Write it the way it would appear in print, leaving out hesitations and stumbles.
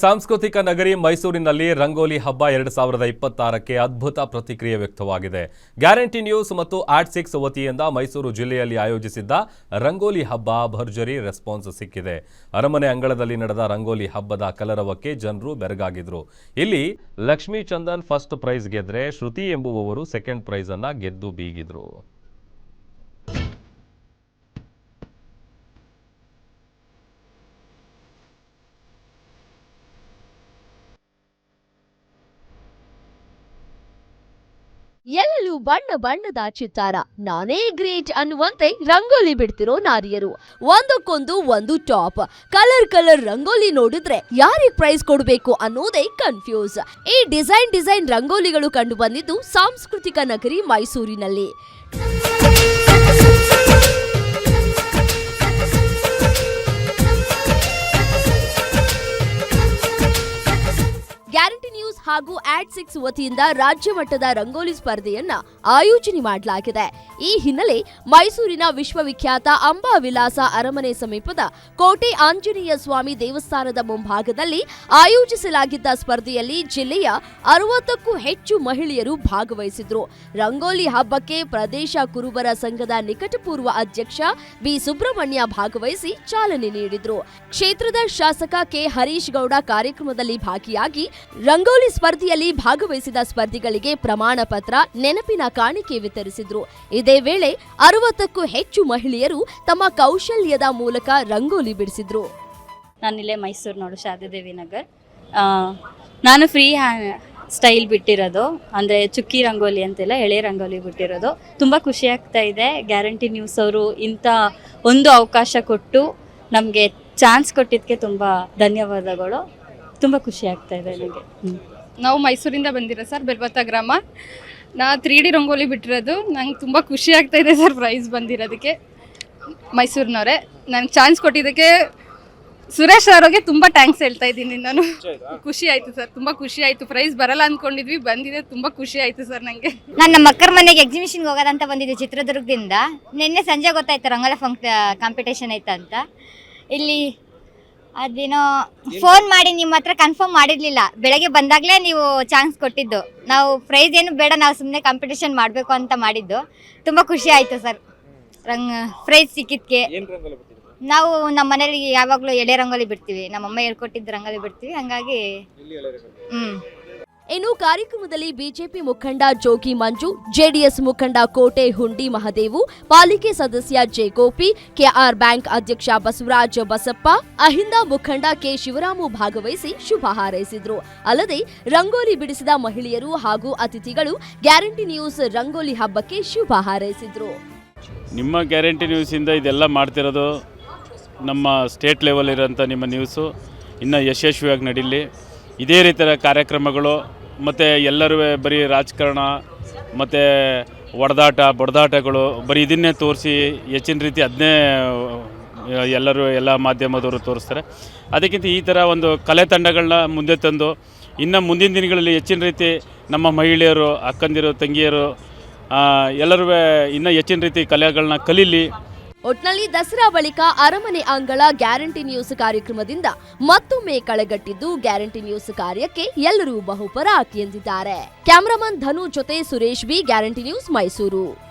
ಸಾಂಸ್ಕೃತಿಕ ನಗರಿ ಮೈಸೂರಿನಲ್ಲಿ ರಂಗೋಲಿ ಹಬ್ಬ 2026ಕ್ಕೆ ಅದ್ಭುತ ಪ್ರತಿಕ್ರಿಯೆ ವ್ಯಕ್ತವಾಗಿದೆ. ಗ್ಯಾರಂಟಿ ನ್ಯೂಸ್ ಮತ್ತು ಆಡ್6 ವತಿಯಿಂದ ಮೈಸೂರು ಜಿಲ್ಲೆಯಲ್ಲಿ ಆಯೋಜಿಸಿದ್ದ ರಂಗೋಲಿ ಹಬ್ಬ ಭರ್ಜರಿ ರೆಸ್ಪಾನ್ಸ್ ಸಿಕ್ಕಿದೆ. ಅರಮನೆ ಅಂಗಳದಲ್ಲಿ ನಡೆದ ರಂಗೋಲಿ ಹಬ್ಬದ ಕಲರವಕ್ಕೆ ಜನರು ಬೆರಗಾಗಿದ್ರು. ಇಲ್ಲಿ ಲಕ್ಷ್ಮೀ ಚಂದನ್ ಫಸ್ಟ್ ಪ್ರೈಸ್ ಗೆದ್ರೆ ಶ್ರುತಿ ಎಂಬುವವರು ಸೆಕೆಂಡ್ ಪ್ರೈಸ್ ಅನ್ನ ಗೆದ್ದು ಬೀಗಿದ್ರು. ಎಲ್ಲೆಲ್ಲೂ ಬಣ್ಣ ಬಣ್ಣದ ಚಿತ್ತಾರ, ನಾನೇ ಗ್ರೇಟ್ ಅನ್ನುವಂತೆ ರಂಗೋಲಿ ಬಿಡ್ತಿರೋ ನಾರಿಯರು, ಒಂದು ಟಾಪ್ ಕಲರ್ ರಂಗೋಲಿ ನೋಡಿದ್ರೆ ಯಾರಿಗೆ ಪ್ರೈಸ್ ಕೊಡಬೇಕು ಅನ್ನೋದೇ ಕನ್ಫ್ಯೂಸ್. ಈ ಡಿಸೈನ್ ರಂಗೋಲಿಗಳು ಕಂಡು ಬಂದಿದ್ದು ಸಾಂಸ್ಕೃತಿಕ ನಗರಿ ಮೈಸೂರಿನಲ್ಲಿ. ಗ್ಯಾರಂಟಿ ನ್ಯೂಸ್ ಹಾಗೂ ಆಡ್6 ವತಿಯಿಂದ ರಾಜ್ಯ ಮಟ್ಟದ ರಂಗೋಲಿ ಸ್ಪರ್ಧೆಯನ್ನ ಆಯೋಜನೆ ಮಾಡಲಾಗಿದೆ. ಈ ಹಿನ್ನೆಲೆ ಮೈಸೂರಿನ ವಿಶ್ವವಿಖ್ಯಾತ ಅಂಬಾವಿಲಾಸ ಅರಮನೆ ಸಮೀಪದ ಕೋಟೆ ಆಂಜನೇಯ ಸ್ವಾಮಿ ದೇವಸ್ಥಾನದ ಮುಂಭಾಗದಲ್ಲಿ ಆಯೋಜಿಸಲಾಗಿದ್ದ ಸ್ಪರ್ಧೆಯಲ್ಲಿ ಜಿಲ್ಲೆಯ 60ಕ್ಕೂ ಹೆಚ್ಚು ಮಹಿಳೆಯರು ಭಾಗವಹಿಸಿದ್ರು. ರಂಗೋಲಿ ಹಬ್ಬಕ್ಕೆ ಪ್ರದೇಶ ಕುರುಬರ ಸಂಘದ ನಿಕಟಪೂರ್ವ ಅಧ್ಯಕ್ಷ ಬಿ ಸುಬ್ರಹ್ಮಣ್ಯ ಭಾಗವಹಿಸಿ ಚಾಲನೆ ನೀಡಿದ್ರು. ಕ್ಷೇತ್ರದ ಶಾಸಕ ಕೆ ಹರೀಶ್ ಗೌಡ ಕಾರ್ಯಕ್ರಮದಲ್ಲಿ ಭಾಗಿಯಾಗಿ ರಂಗೋಲಿ ಸ್ಪರ್ಧೆಯಲ್ಲಿ ಭಾಗವಹಿಸಿದ ಸ್ಪರ್ಧಿಗಳಿಗೆ ಪ್ರಮಾಣ ಪತ್ರ, ನೆನಪಿನ ಕಾಣಿಕೆ ವಿತರಿಸಿದ್ರು. ಇದೇ ವೇಳೆ 60ಕ್ಕೂ ಹೆಚ್ಚು ಮಹಿಳೆಯರು ತಮ್ಮ ಕೌಶಲ್ಯದ ಮೂಲಕ ರಂಗೋಲಿ ಬಿಡಿಸಿದ್ರು. ನಾನಿಲ್ಲೇ ಮೈಸೂರು ನೋಡು ಶಾರದಾದೇವಿ ನಗರ್. ನಾನು ಫ್ರೀ ಸ್ಟೈಲ್ ಬಿಟ್ಟಿರೋದು, ಅಂದರೆ ಚುಕ್ಕಿ ರಂಗೋಲಿ ಅಂತೆಲ್ಲ ಎಳೆ ರಂಗೋಲಿ ಬಿಟ್ಟಿರೋದು. ತುಂಬ ಖುಷಿ ಆಗ್ತಾ ಇದೆ. ಗ್ಯಾರಂಟಿ ನ್ಯೂಸ್ ಅವರು ಇಂಥ ಒಂದು ಅವಕಾಶ ಕೊಟ್ಟು ನಮಗೆ ಚಾನ್ಸ್ ಕೊಟ್ಟಿದ್ದಕ್ಕೆ ತುಂಬ ಧನ್ಯವಾದಗಳು. ತುಂಬ ಖುಷಿ ಆಗ್ತಾ ಇದೆ ನನಗೆ. ನಾವು ಮೈಸೂರಿಂದ ಬಂದಿರೋ ಸರ್, ಬೆಲ್ವತ್ತ ಗ್ರಾಮ. ನಾ 3D ರಂಗೋಲಿ ಬಿಟ್ಟಿರೋದು. ನಂಗೆ ತುಂಬ ಖುಷಿ ಆಗ್ತಾ ಇದೆ ಸರ್ ಪ್ರೈಸ್ ಬಂದಿರೋದಕ್ಕೆ. ಮೈಸೂರಿನವರೇ ನನಗೆ ಚಾನ್ಸ್ ಕೊಟ್ಟಿದ್ದಕ್ಕೆ ಸುರೇಶ್ ಅವರಿಗೆ ತುಂಬ ಥ್ಯಾಂಕ್ಸ್ ಹೇಳ್ತಾ ಇದ್ದೀನಿ ನಾನು. ಖುಷಿ ಆಯಿತು ಸರ್, ತುಂಬ ಖುಷಿ ಆಯಿತು. ಪ್ರೈಸ್ ಬರಲ್ಲ ಅಂದ್ಕೊಂಡಿದ್ವಿ, ಬಂದಿದೆ. ತುಂಬ ಖುಷಿ ಆಯಿತು ಸರ್ ನನಗೆ. ನಾನು ನಮ್ಮ ಅಕ್ಕರ ಮನೆಗೆ ಎಕ್ಸಿಬಿಷನ್ಗೆ ಹೋಗೋದಂತ ಬಂದಿದ್ದೆ ಚಿತ್ರದುರ್ಗದಿಂದ. ನಿನ್ನೆ ಸಂಜೆ ಗೊತ್ತಾಯ್ತು ರಂಗೋಲಿ ಕಾಂಪಿಟೇಷನ್ ಐತೆ ಅಂತ. ಇಲ್ಲಿ ಅದೇನೋ ಫೋನ್ ಮಾಡಿ ನಿಮ್ಮ ಹತ್ರ ಕನ್ಫರ್ಮ್ ಮಾಡಿರಲಿಲ್ಲ. ಬೆಳಗ್ಗೆ ಬಂದಾಗಲೇ ನೀವು ಚಾನ್ಸ್ ಕೊಟ್ಟಿದ್ದು. ನಾವು ಪ್ರೈಸ್ ಏನು ಬೇಡ, ನಾವು ಸುಮ್ಮನೆ ಕಾಂಪಿಟೇಷನ್ ಮಾಡಬೇಕು ಅಂತ ಮಾಡಿದ್ದು. ತುಂಬ ಖುಷಿ ಆಯಿತು ಸರ್ ಪ್ರೈಸ್ ಸಿಕ್ಕಿದ್ದಕ್ಕೆ. ನಾವು ನಮ್ಮ ಮನೇಲಿ ಯಾವಾಗಲೂ ಎಳೆ ರಂಗೋಲಿ ಬಿಡ್ತೀವಿ. ನಮ್ಮಮ್ಮ ಹೇಳ್ಕೊಟ್ಟಿದ್ದು ರಂಗೋಲಿ ಬಿಡ್ತೀವಿ, ಹಂಗಾಗಿ ಇನ್ನು ಕಾರ್ಯಕ್ರಮದಲ್ಲಿ ಬಿಜೆಪಿ ಮುಖಂಡ ಜೋಗಿ ಮಂಜು, ಜೆಡಿಎಸ್ ಮುಖಂಡ ಕೋಟೆ ಹುಂಡಿ ಮಹದೇವು, ಪಾಲಿಕೆ ಸದಸ್ಯ ಜೆ ಗೋಪಿ, ಕೆಆರ್ ಬ್ಯಾಂಕ್ ಅಧ್ಯಕ್ಷ ಬಸವರಾಜ ಬಸಪ್ಪ, ಅಹಿಂದ ಮುಖಂಡ ಕೆ ಶಿವರಾಮು ಭಾಗವಹಿಸಿ ಶುಭ ಹಾರೈಸಿದ್ರು. ಅಲ್ಲದೆ ರಂಗೋಲಿ ಬಿಡಿಸಿದ ಮಹಿಳೆಯರು ಹಾಗೂ ಅತಿಥಿಗಳು ಗ್ಯಾರಂಟಿ ನ್ಯೂಸ್ ರಂಗೋಲಿ ಹಬ್ಬಕ್ಕೆ ಶುಭ ಹಾರೈಸಿದ್ರು. ನಿಮ್ಮ ಗ್ಯಾರಂಟಿ ನ್ಯೂಸಿಂದ ಇದೆಲ್ಲ ಮಾಡ್ತಿರೋದು ನಮ್ಮ ಸ್ಟೇಟ್ ಲೆವೆಲ್ ಇರೋಂಥ ನಿಮ್ಮ ನ್ಯೂಸು ಇನ್ನೂ ಯಶಸ್ವಿಯಾಗಿ ನಡೀಲಿ. ಇದೇ ರೀತಿಯ ಕಾರ್ಯಕ್ರಮಗಳು ಮತ್ತು ಎಲ್ಲರೂ ಬರೀ ರಾಜಕಾರಣ ಮತ್ತು ಬಡದಾಟಗಳು ಬರೀ ಇದನ್ನೇ ತೋರಿಸಿ ಹೆಚ್ಚಿನ ರೀತಿ ಅದನ್ನೇ ಎಲ್ಲ ಮಾಧ್ಯಮದವರು ತೋರಿಸ್ತಾರೆ. ಅದಕ್ಕಿಂತ ಈ ಥರ ಒಂದು ಕಲೆ ತಂಡಗಳನ್ನ ಮುಂದೆ ತಂದು ಇನ್ನು ಮುಂದಿನ ದಿನಗಳಲ್ಲಿ ಹೆಚ್ಚಿನ ರೀತಿ ನಮ್ಮ ಮಹಿಳೆಯರು, ಅಕ್ಕಂದಿರು, ತಂಗಿಯರು ಎಲ್ಲರೂ ಇನ್ನೂ ಹೆಚ್ಚಿನ ರೀತಿ ಕಲೆಗಳನ್ನ ಕಲೀಲಿ. ಒಟ್ನಲ್ಲಿ ದಸರಾ ಬಳಿಕ ಅರಮನೆ ಅಂಗಳ ಗ್ಯಾರಂಟಿ ನ್ಯೂಸ್ ಕಾರ್ಯಕ್ರಮದಿಂದ ಮತ್ತೊಮ್ಮೆ ಕಳೆಗಟ್ಟಿದ್ದು ಗ್ಯಾರಂಟಿ ನ್ಯೂಸ್ ಕಾರ್ಯಕ್ಕೆ ಎಲ್ಲರೂ ಬಹುಪರಾಕ್ ಎಂದಿದ್ದಾರೆ. ಕ್ಯಾಮರಾಮನ್ ಧನು ಜೊತೆ Suresh B, guarantee news Mysuru.